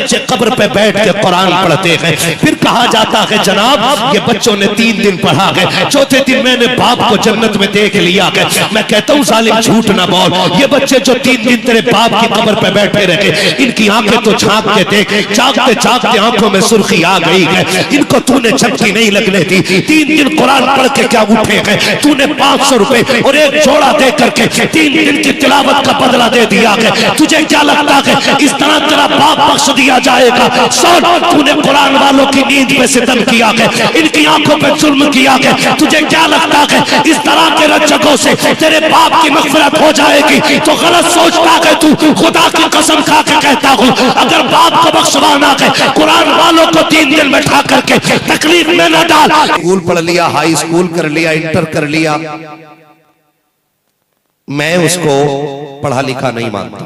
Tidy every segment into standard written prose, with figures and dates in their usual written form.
बच्चे कब्र पे बैठ के कुरान पढ़ते हैं। फिर कहा जाता है जनाब ये बच्चों ने 3 दिन पढ़ा है, चौथे दिन मैंने बाप को जन्नत में देख लिया है। मैं कहता हूँ जालिम झूठ ना बोल, ये बच्चे जो 3 दिन तेरे बाप की कब्र पे बैठे रहे, इनकी आंखें तो झांक के देख, जागते जागते आंखों में सुर्खी आ गई है। इनको तूने झपकी नहीं लगने दी, 3 दिन कुरान पढ़ के क्या उठे हैं, तूने 500 रुपए और एक जोड़ा दे करके 3 दिन की तिलावत का बदला दे दिया है। तुझे क्या लगता है इस तरह तेरा बाप बख्श दिया जाएगा? सुन, तूने कुरान वालों की नींद पे सितम किया है, इनकी आंखों पे जुल्म किया है। तुझे क्या लगता है इस तरह के रज्जकों से तेरे बाप की मग़फ़िरत हो जाएगी? तो गलत सोचता है तू। खुदा की कसम खा के कहता हूँ, अगर बाप को बख्शवाना है, कुरान वालों को 3 दिन बैठा करके तकलीफ में न डाल। स्कूल पढ़ लिया, हाई स्कूल कर लिया, इंटर कर लिया, मैं उसको पढ़ा लिखा नहीं मानता।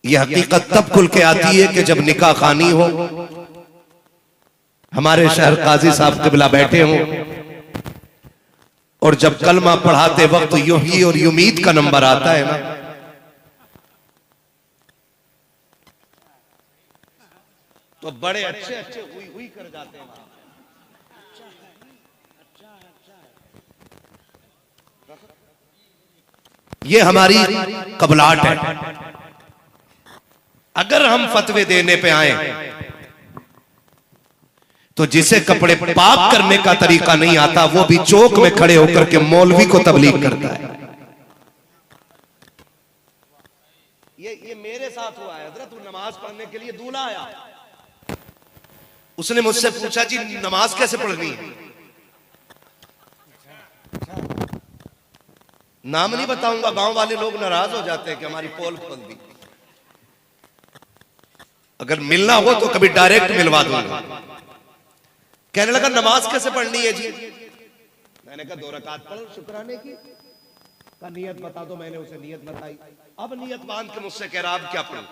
यह हकीकत तब खुल के आती है कि जब निकाह खानी हो, हमारे शहर काजी साहब क़िबला बैठे हों, और जब कलमा पढ़ाते वक्त यूही और उम्मीद का नंबर आता है ना, तो बड़े अच्छे अच्छे हुई कर जाते हैं। ये हमारी कबलाहट है। अगर हम फतवे देने पे आए तो जिसे कपड़े पाक करने का तरीका नहीं आता, वो भी चौक में खड़े होकर के मौलवी को तबलीग करता है। ये मेरे साथ हुआ है हज़रत। नमाज पढ़ने के लिए दूल्हा आया, उसने मुझसे पूछा जी नमाज कैसे पढ़नी है? नाम नहीं बताऊंगा, गांव वाले लोग नाराज हो जाते हैं कि हमारी पोल खोल दी। अगर मिलना हो तो कभी डायरेक्ट मिलवा दूंगा। कहने लगा नमाज कैसे पढ़नी है जी? मैंने कहा 2 रकात पढ़ शुक्राने की। का नियत बता दो। मैंने उसे नियत बताई। अब नियत बांध के मुझसे कह रहा अब क्या पढ़ूं?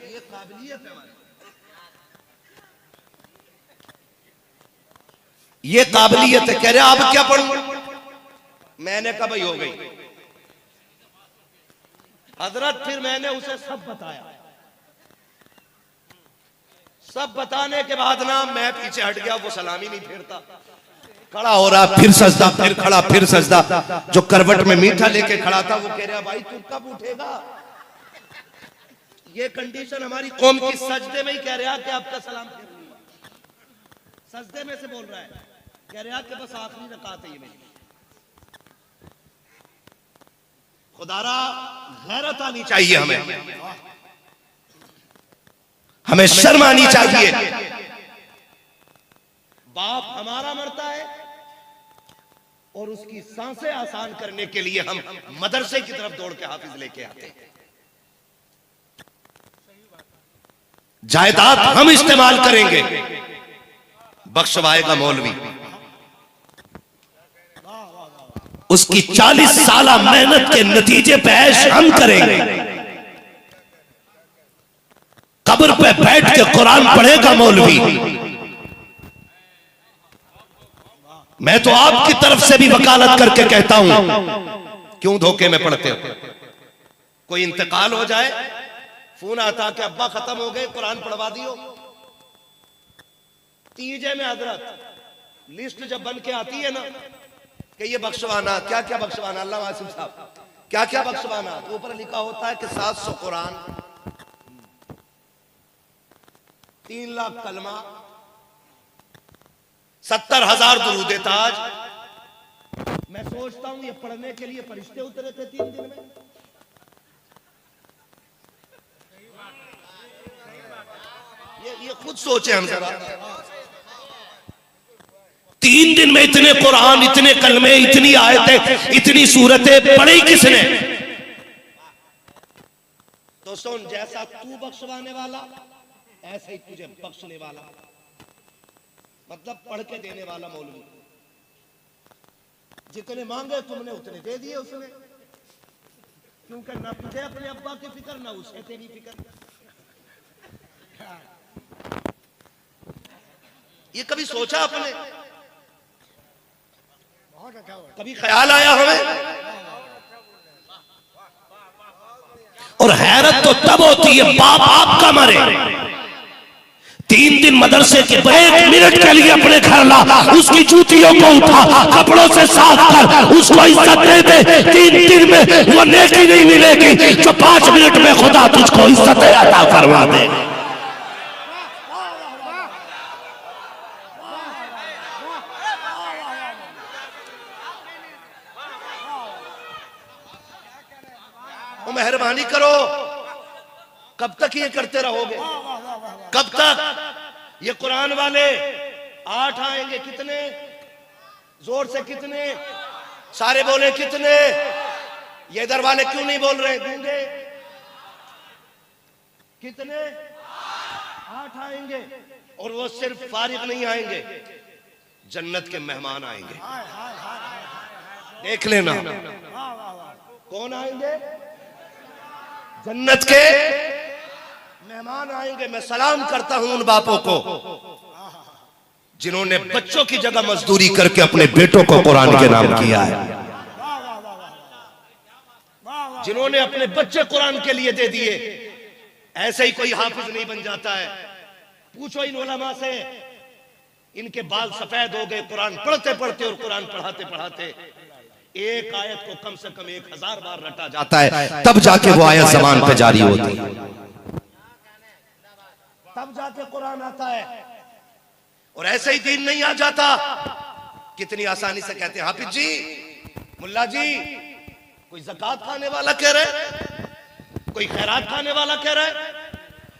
ये काबिलियत है हमारी, ये काबिलियत है। कह रहे अब क्या पढ़ूं? मैंने कहा भाई हो गई हजरत। फिर मैंने उसे सब बताया। सब बताने के बाद ना मैं पीछे हट गया, वो सलामी नहीं फेरता, खड़ा हो रहा, फिर सजदा, फिर खड़ा, फिर सजदा। जो करवट में मीठा लेके खड़ा था वो कह रहा भाई तू कब उठेगा? ये कंडीशन हमारी कौम की। सजदे में ही कह रहा कि आपका सलाम सजदे में से बोल रहा है, कह रहा कि बस आखिरी रकात है ये मेरी। खुदारा गैरत आनी चाहिए हमें शर्म आनी चाहिए। बाप हमारा मरता है और उसकी सांसें आसान करने के लिए हम मदरसे की तरफ दौड़ के हाफिज लेके आते हैं। जायदाद हम इस्तेमाल करेंगे, बख्शवाएगा मौलवी। उसकी 40 साल मेहनत के नतीजे पे ऐश हम करेंगे। कब्र पे बैठ के कुरान पढ़ेगा मौलवी। मैं तो आपकी तरफ से भी वकालत करके कहता हूं, क्यों धोखे में पड़ते हो? कोई इंतकाल हो जाए, फोन आता कि अब्बा खत्म हो गए, कुरान पढ़वा दियो। तीजे में हजरत लिस्ट जब बन के आती है ना कि ये बख्शवाना, क्या क्या बख्शवाना, अल्लाह वासिम साहब क्या क्या बख्शवाना, तो ऊपर लिखा होता है कि 700 कुरान, 3 लाख कलमा, 70,000 दुरूद ताज। मैं सोचता हूं ये पढ़ने के लिए फरिश्ते उतरे थे 3 दिन में। ये खुद सोचे हम जरा। 3 दिन में इतने कुरान, इतने कलमे, इतनी आयतें, इतनी सूरतें पढ़ी किसने? तो सुन, जैसा तू बख्शवाने वाला ऐसे ही तुझे बख्शने वाला, मतलब पढ़ के देने वाला मौलवी। जितने मांगे तुमने उतने दे दिए उसने, क्योंकि ना तुझे अपने अब्बा की फिक्र ना उसे तेरी फिक्र। ये कभी सोचा आपने? कभी ख्याल आया हमें? और हैरत तो तब होती है बाप आपका मरे, 3 दिन मदरसे के 1 मिनट के लिए अपने घर ला, उसकी जूतियों को उठा, कपड़ों से साफ कर, उसको इज्जत दे दे। 3 दिन में वो नेकी नहीं मिलेगी जो 5 मिनट में खुदा तुझको इज्जत अता फरमा दे। मेहरबानी करो, कब तक ये करते रहोगे? कब तक? ये कुरान वाले 8 आएंगे, कितने जोर से, कितने सारे बोले, कितने? ये इधर वाले क्यों नहीं बोल रहे? गूंगे? कितने? 8 आएंगे। और वो सिर्फ फारिग नहीं आएंगे, जन्नत के मेहमान आएंगे। देख लेना कौन आएंगे? जन्नत के मेहमान आएंगे। मैं सलाम करता हूं उन बापों को जिन्होंने बच्चों की जगह मजदूरी करके अपने बेटों को कुरान के नाम किया है, जिन्होंने अपने बच्चे कुरान के लिए दे दिए। ऐसे ही कोई हाफिज नहीं बन जाता है। पूछो इन उलमा से, इनके बाल सफेद हो गए कुरान पढ़ते पढ़ते और कुरान पढ़ाते पढ़ाते। एक आयत को कम से कम 1000 बार रटा जाता है, तब जाके वो आयत जबान पे जारी होती है, तब जाके कुरान आता है। और ऐसे ही दीन नहीं आ जाता। कितनी आसानी से कहते हैं हाफिज जी, मुल्ला जी, कोई ज़कात खाने वाला कह रहा है, कोई खैरात खाने वाला कह रहा है,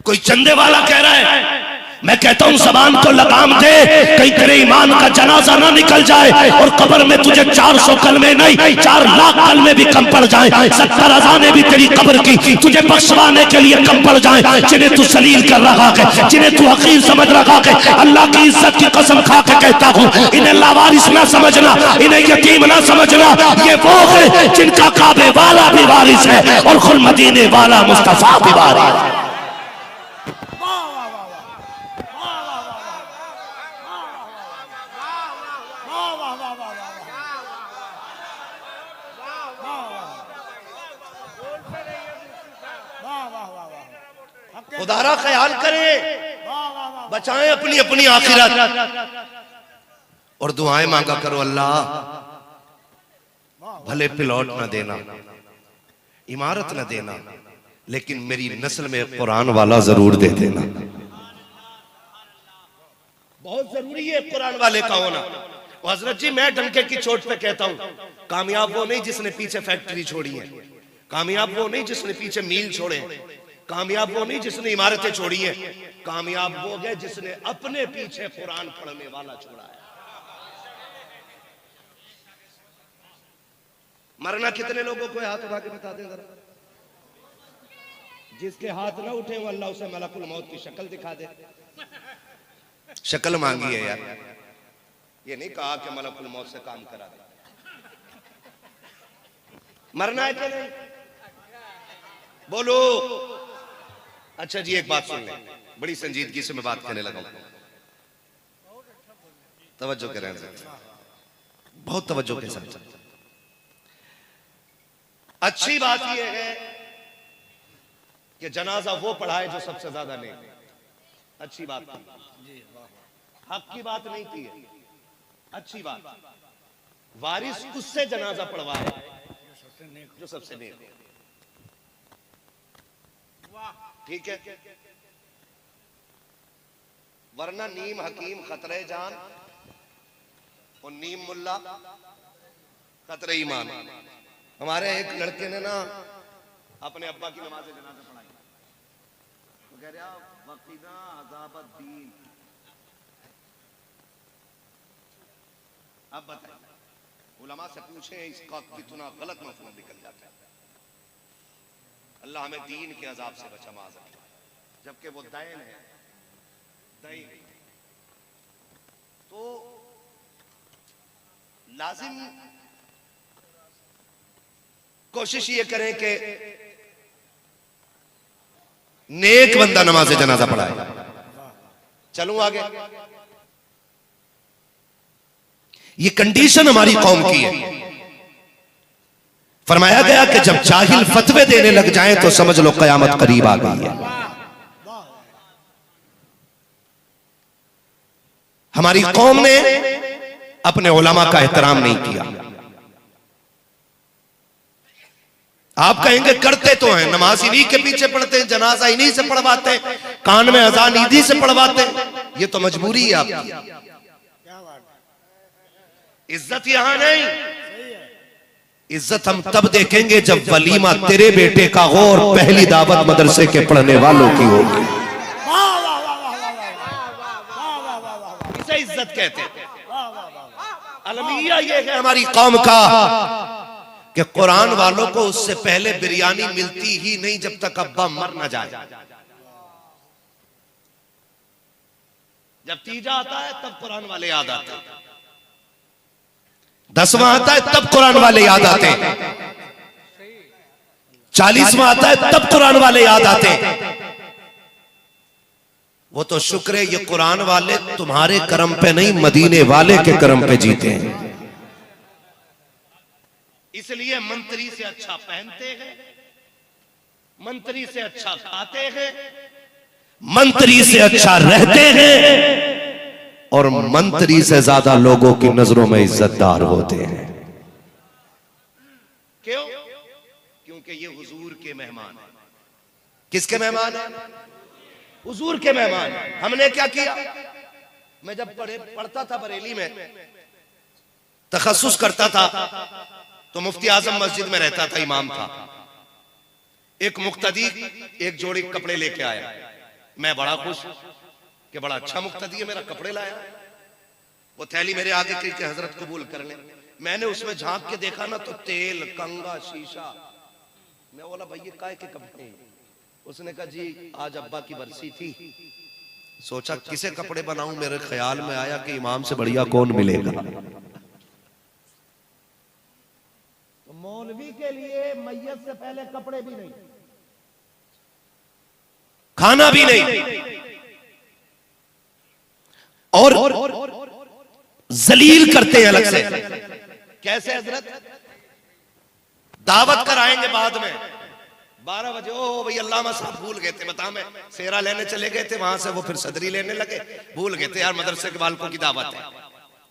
कोई चंदे वाला कह रहा है। मैं कहता हूं जबान को लगाम दे, कहीं तेरे ईमान का जनाजा ना निकल जाए और कब्र में तुझे 400 कलमे नहीं 4 लाख कलमे भी कम पड़ जाए, 70 अज़ानें भी तेरी कब्र की तुझे बख्शवाने के लिए कम पड़ जाए, जिन्हें तू सलील कर रखा है, जिन्हें तू हकीर समझ रखा है। अल्लाह की इज्जत की कसम खा के कहता हूं, इन्हें लावारिस ना समझना, इन्हें यतीम ना समझना। ये वो है जिनका काबे वाला भी वारिस है और खुद मदीने वाला मुस्तफा भी वारिस है। खुदारा ख्याल करें, बचाएं अपनी अपनी आखिरत और दुआएं मांगा करो। अल्लाह भले प्लॉट न देना, इमारत न देना, लेकिन मेरी नस्ल में कुरान वाला जरूर दे देना। बहुत जरूरी है कुरान वाले का होना। हजरत जी, मैं डंके की चोट पे कहता हूं, कामयाब वो नहीं जिसने पीछे फैक्ट्री छोड़ी है, कामयाब वो नहीं जिसने पीछे मील छोड़े, कामयाब वो नहीं जिसने इमारतें छोड़ी हैं, कामयाब वो है जिसने अपने पीछे कुरान पढ़ने वाला छोड़ा है। मरना कितने लोगों को हाथ उठा के बता दें जरा। जिसके हाथ ना उठे वो अल्लाह उसे मलकुल मौत की शक्ल दिखा दे। शक्ल मांगी है यार, ये नहीं कहा कि मलकुल मौत से काम करा दे। मरना है कि नहीं? बोलो। अच्छा जी, एक बात सुन लें, बड़ी संजीदगी से मैं बात करने लगा, तवज्जो करें, बहुत तवज्जो के साथ। अच्छी बात यह है कि जनाजा वो पढ़ाए जो सबसे ज्यादा नहीं, अच्छी बात थी, हक की बात नहीं थी, अच्छी बात। वारिस उससे जनाजा पढ़वाए जो सबसे नेक, ठीक है। वरना नीम हकीम खतरे जान और नीम मुल्ला खतरे ईमान। हमारे एक लड़के ने ना अपने अब्बा की नमाज जनाजा पढ़ाई, तो कह रहा वकीना अज़ाबत दीन। अब बताइए, उलमा से पूछे, इसका कितना गलत मफहूम निकल जाता है। अल्लाह हमें दीन के अजाब से बचा माज़, जबकि वो दैन है, दैन। तो लाजिम कोशिश ये करें कि नेक बंदा नमाज जनाजा पढ़ाए। चलूं आगे। ये कंडीशन हमारी कौम की है। फरमाया गया कि जब जाहिल फतवे देने लग जाएं तो समझ लो कयामत करीब आ गई है। हमारी कौम ने अपने उलमा का एहतराम नहीं किया। आप कहेंगे करते तो हैं, नमाज इन्हीं के पीछे पढ़ते हैं, जनाजा इन्हीं से पढ़वाते हैं, कान में अजान इन्हीं से पढ़वाते हैं। ये तो मजबूरी है आपकी, इज्जत यहां नहीं। इज्जत हम तब देखेंगे जब वलीमा तेरे बेटे का हो और पहली दावत मदरसे के पढ़ने वालों की होगी। इसे इज्जत कहते हैं। अलमिया ये है हमारी कौम का कि कुरान वालों को उससे पहले बिरयानी मिलती ही नहीं जब तक अब्बा मर ना जाए। जब तीजा आता है तब कुरान वाले याद आते हैं, 10वां आता है तब कुरान वाले याद आते हैं, 40वां आता है तब कुरान वाले याद आते हैं। वो तो शुक्र है ये कुरान वाले तुम्हारे करम पे नहीं मदीने वाले के करम पे जीते हैं। इसलिए मंत्री से अच्छा पहनते हैं, मंत्री से अच्छा खाते हैं, मंत्री से अच्छा रहते हैं और मंत्री से ज्यादा लोगों की नजरों में इज्जतदार होते हैं। क्यों? क्योंकि ये हुजूर के मेहमान हैं। किसके मेहमान हैं? हुजूर के मेहमान। हमने क्या किया? मैं जब पढ़ता था बरेली में, तखस्सुस करता था, तो मुफ्ती आजम मस्जिद में रहता था, इमाम था। एक मुक्तदी एक जोड़ी कपड़े लेके आया, मैं बड़ा खुश कि बड़ा अच्छा मुक्तदी है, मेरा कपड़े लाया। वो थैली मेरे आगे की कि हजरत कबूल कर ले। मैंने उसमें झांक के देखा ना तो तेल, कंगा, शीशा। मैं बोला भाई ये काय के कपड़े? उसने कहा जी आज अब्बा की बरसी थी, सोचा किसे कपड़े बनाऊं, मेरे ख्याल में आया कि इमाम से बढ़िया कौन मिलेगा। तो मौलवी के लिए मैयत से पहले कपड़े भी नहीं, खाना भी नहीं, और जलील करते हैं अलग से। कैसे हजरत? दावत कराएंगे बाद में 12 बजे। ओ भाई अल्लामा साहब भूल गए थे, बता मैं सेरा लेने चले गए थे, वहां से वो फिर सदरी लेने लगे, भूल गए थे यार मदरसे के बालकों की दावत है।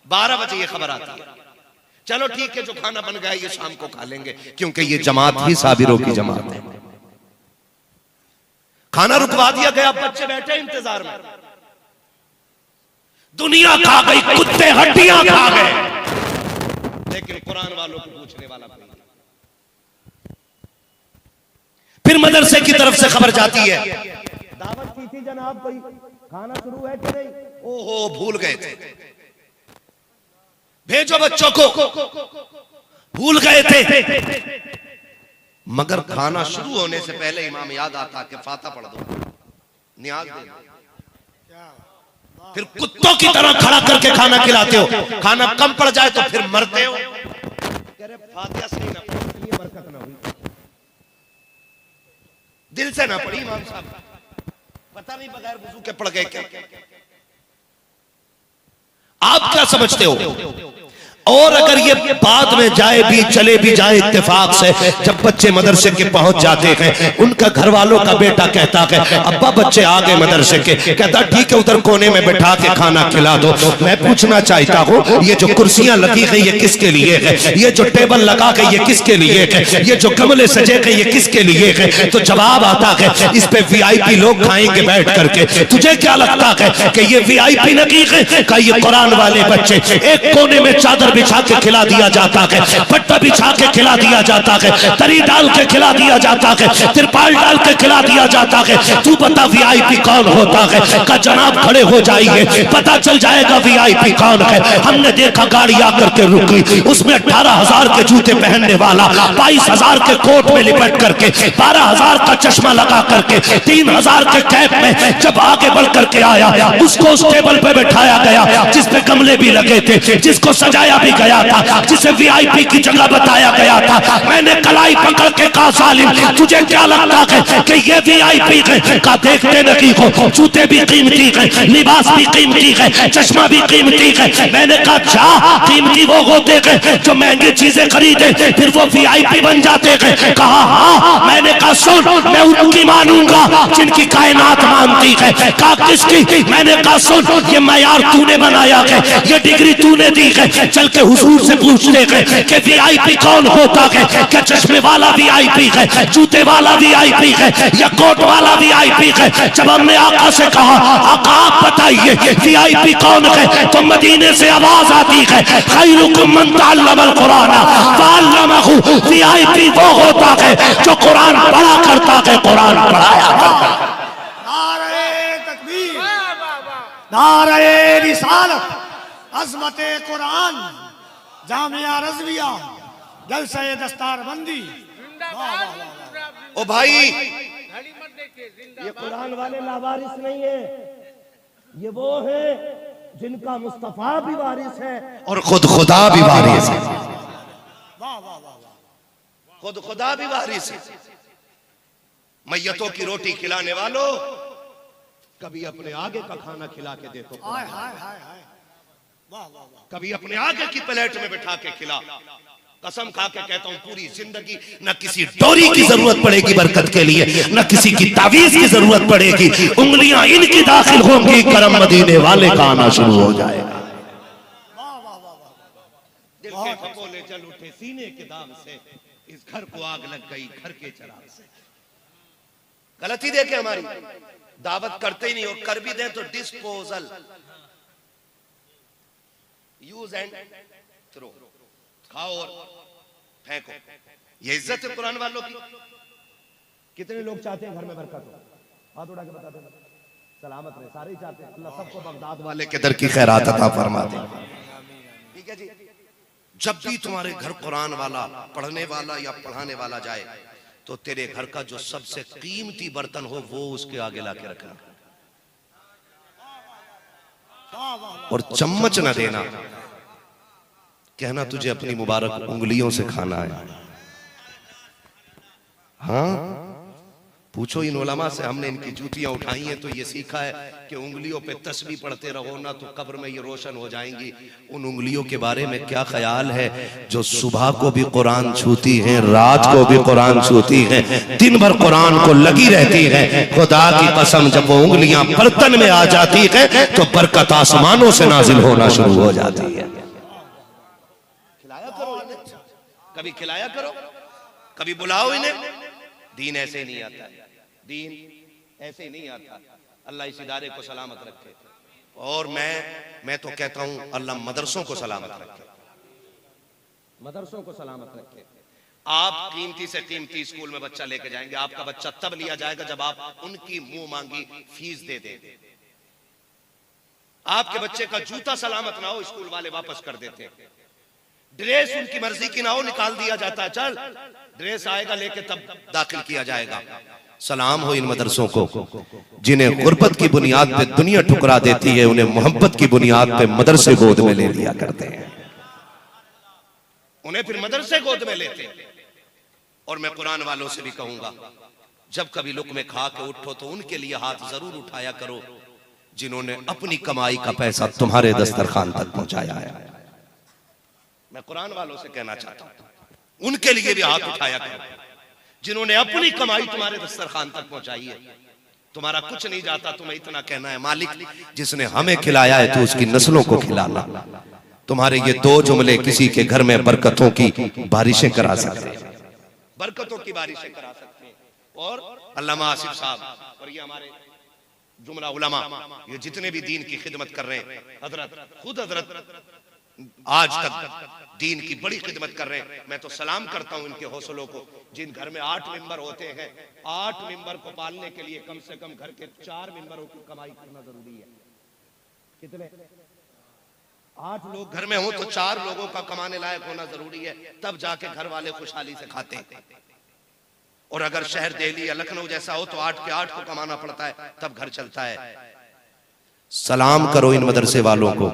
12 बजे ये खबर आती है, चलो ठीक है जो खाना बन गया ये शाम को खा लेंगे, क्योंकि ये जमात ही साबिरों की जमात है। खाना रुकवा दिया गया, बच्चे बैठे इंतजार में। दुनिया खा गई, कुत्ते हड्डियां खा गए, लेकिन कुरान वालों को पूछने वाला कोई नहीं। फिर मदरसे की तरफ से खबर जाती है, दावत की थी जनाब, कोई खाना शुरू है कि नहीं? ओहो भूल गए थे, भेजो बच्चों को। भूल गए थे, मगर खाना शुरू होने से पहले इमाम याद आता कि फाता पढ़ दो, नियाज दे। फिर कुत्तों की तरह खड़ा करके खाना खिलाते हो, खाना कम पड़ जाए तो फिर मरते हो। कह रहे फातिहा सही ना पढ़ी, ये बरकत ना हुई, दिल से ना पढ़ी इमाम साहब, पता नहीं बगैर वुजू के पढ़ गए क्या। आप क्या समझते हो? और अगर ये बाद में जाए भी, चले भी जाए इत्तेफाक से, जब बच्चे मदरसे के पहुंच जाते हैं, उनका घर वालों का बेटा कहता है अब्बा बच्चे आ गए मदरसे के, कहता ठीक है उधर कोने में बैठा के खाना खिला दो। मैं पूछना चाहता हूँ ये जो कुर्सियां लगी है ये किसके लिए है? ये जो टेबल लगा है ये किसके लिए है? ये जो गमले सजे हैं ये किसके लिए है? तो जवाब आता है इस पे VIP लोग खाएंगे बैठ करके। तुझे क्या लगता है कि ये VIP नहीं है? का ये कुरान वाले बच्चे एक कोने में चादर बिछा के खिला दिया जाता है, पट्टा बिछा के खिला दिया जाता है, तरी डाल के खिला दिया जाता है, तिरपाल डाल के खिला दिया जाता है। तू बता VIP कौन होता है? का जनाब खड़े हो जाइए, पता चल जाएगा VIP कौन है। हमने देखा गाड़ी आकर के रुकी, उसमें 18,000 के जूते पहनने वाला, 22,000 के कोट में लिपट करके, 12,000 का चश्मा लगा करके, 3,000 के कैप में जब आगे बढ़ करके आया, उसको उस टेबल पे बैठाया गया जिसपे गमले भी लगे थे, जिसको सजाया वीआईपी गया था, जिसे वीआईपी की जगह बताया गया था, मैंने कलाई पकड़ के कहा सालिम तुझे क्या लगता है कि ये वीआईपी है? का देखते नहीं हो, जूते भी कीमती है, लिबास भी कीमती है, चश्मा भी कीमती है। मैंने कहा जा, कीमती वो होते हैं जो महंगी चीजें खरीदे फिर वो वीआईपी बन जाते हैं। कहा हाँ। मैंने कहा सुन, मैं उनकी मानूंगा जिनकी कायनात मानती है। कहा किसकी? मैंने कहा सुन, ये मयार तूने बनाया है, ये डिग्री तूने दी है। चल के हुजूर से पूछते हैं कि वीआईपी कौन होता है? क्या चश्मे वाला वीआईपी है, जूते वाला वीआईपी है, या कोट वाला वीआईपी है? जब हमने आका से कहा आका आप बताइए वीआईपी कौन है, तो मदीने से आवाज आती है खैरुकुम मन तअल्लमल कुरान वअल्लमहु। वीआईपी वो होता है जो कुरान पढ़ा करता है, कुरान पढ़ाया करता है। नारे तकबीर, नारे रिसालत, अज़मते कुरान, जामिया रज़विया, जलसे दस्तारबंदी। ओ भाई, ये कुरान वाले लावारिस नहीं है, ये वो है जिनका मुस्तफा भी वारिस है और खुद खुदा भी वारिस है। खुद खुदा भी वारिस है। मैयतों की रोटी खिलाने वालों, कभी अपने आगे का खाना खिला के दे तो, हाय हाय हाय हाय, वाह वाह वाह। कभी अपने आगे की प्लेट में बिठा के खिला। कसम खा के कहता हूं पूरी जिंदगी न किसी डोरी की जरूरत पड़ेगी बरकत के लिए, न किसी की तावीज की जरूरत पड़ेगी। उंगलियां इनकी दाखिल होंगी, करम मदीने वाले का आना शुरू हो जाएगा। दिल के फकोले जल उठे सीने के दाग से, इस घर को आग लग गई घर के चिराग से। गलती देखे हमारी, दावत करते ही नहीं और कर भी दें तो डिस्पोजल, यूज एंड थ्रो, खाओ और फेंको। ये इज्जत है कुरान वालों की। कितने लोग चाहते हैं घर में बरकत हो? हाथ उठा के बता देना। सलामत रहे, सारे ही चाहते हैं। अल्लाह सबको बगदाद वाले के दर की खैरात अता फरमा दे। ठीक है जी। जब भी तुम्हारे घर कुरान वाला, पढ़ने वाला या पढ़ाने वाला जाए तो तेरे घर का जो सबसे कीमती बर्तन हो वो उसके आगे लाके रखना, और चम्मच न देना। कहना तुझे अपनी मुबारक उंगलियों से खाना है। हाँ, पूछो इन उलमा से, हमने इनकी जूतियां उठाई हैं तो ये सीखा है कि उंगलियों पे तस्बीह पढ़ते रहो ना तो कब्र में ये रोशन हो जाएंगी। उन उंगलियों के बारे में क्या ख्याल है जो सुबह को भी कुरान छूती हैं, रात को भी कुरान छूती हैं, दिन भर कुरान को लगी रहती है। खुदा की कसम, जब वो उंगलियां बर्तन में आ जाती है तो बरकत आसमानों से नाजिल होना शुरू हो जाती है। खिलाया करो इन्हें, कभी खिलाया करो, कभी बुलाओ इन्हें। दीन ऐसे नहीं आता है, दीन ऐसे नहीं आता। अल्लाह इस इदारे को सलामत रखे, और मैं तो कहता हूं अल्लाह मदरसों को सलामत रखे, मदरसों को सलामत रखे। आप कीमती से कीमती स्कूल में बच्चा लेके जाएंगे, आपका बच्चा तब लिया जाएगा जब आप उनकी मुंह मांगी फीस दे दें। आपके बच्चे का जूता सलामत ना हो, स्कूल वाले वापस कर देते हैं। ड्रेस उनकी मर्जी की ना हो, निकाल दिया जाता है। चल ड्रेस आएगा लेके तब दाखिल किया जाएगा। सलाम हो इन मदरसों को जिन्हें गुर्बत की बुनियाद पे दुनिया ठुकरा देती है, उन्हें मोहब्बत की बुनियाद पे मदरसे गोद में ले लिया करते हैं, उन्हें फिर मदरसे गोद में लेते हैं। और मैं कुरान वालों से भी कहूंगा, जब कभी लुक़्मे खा के उठो तो उनके लिए हाथ जरूर उठाया करो जिन्होंने अपनी कमाई का पैसा तुम्हारे दस्तरखान तक पहुंचाया है। मैं कुरान वालों से कहना चाहता हूं, उनके लिए भी हाथ उठाया करो जिन्होंने अपनी कमाई तुम्हारे दस्तरखान तक पहुंचाई है। तुम्हारा कुछ नहीं जाता, तुम्हें इतना कहना है मालिक जिसने हमें खिलाया है तो उसकी नस्लों को खिलाना। तुम्हारे ये दो जुमले किसी के घर में बरकतों की बारिशें करा सकते हैं, बरकतों की बारिशें करा सकते हैं। और अल्लामा आसिफ साहब और ये हमारे जुमला उलमा, ये जितने भी दीन की खिदमत कर रहे हैं, हजरत खुद हजरत आज तक दीन की बड़ी खिदमत कर रहे हैं। मैं तो सलाम करता हूं इनके हौसलों को। जिन घर में 8 मेंबर होते हैं, 8 मेंबर को पालने के लिए कम से कम घर के 4 मेंबरों की कमाई करना जरूरी है। कितने? 8 लोग घर में हो तो 4 लोगों का कमाने लायक होना जरूरी है, तब जाके घर वाले खुशहाली से खाते हैं। और अगर शहर दिल्ली या लखनऊ जैसा हो तो 8 के 8 को कमाना पड़ता है, तब घर चलता है। सलाम करो इन मदरसे वालों को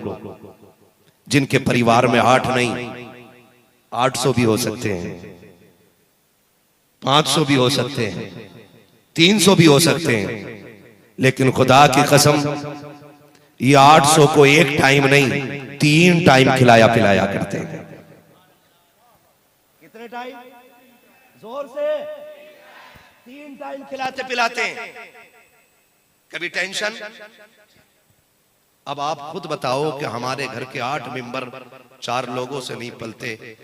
जिनके परिवार में 8 नहीं 800 भी हो सकते हैं, 500 भी हो सकते हैं, 300 भी हो सकते हैं, लेकिन खुदा की कसम ये 800 को एक टाइम नहीं 3 टाइम खिलाया पिलाया करते हैं। कितने टाइम? जोर से 3 टाइम खिलाते पिलाते हैं। कभी टेंशन? अब आप खुद बताओ कि हमारे घर के 8 मेंबर 4 लोगों से नहीं पलते।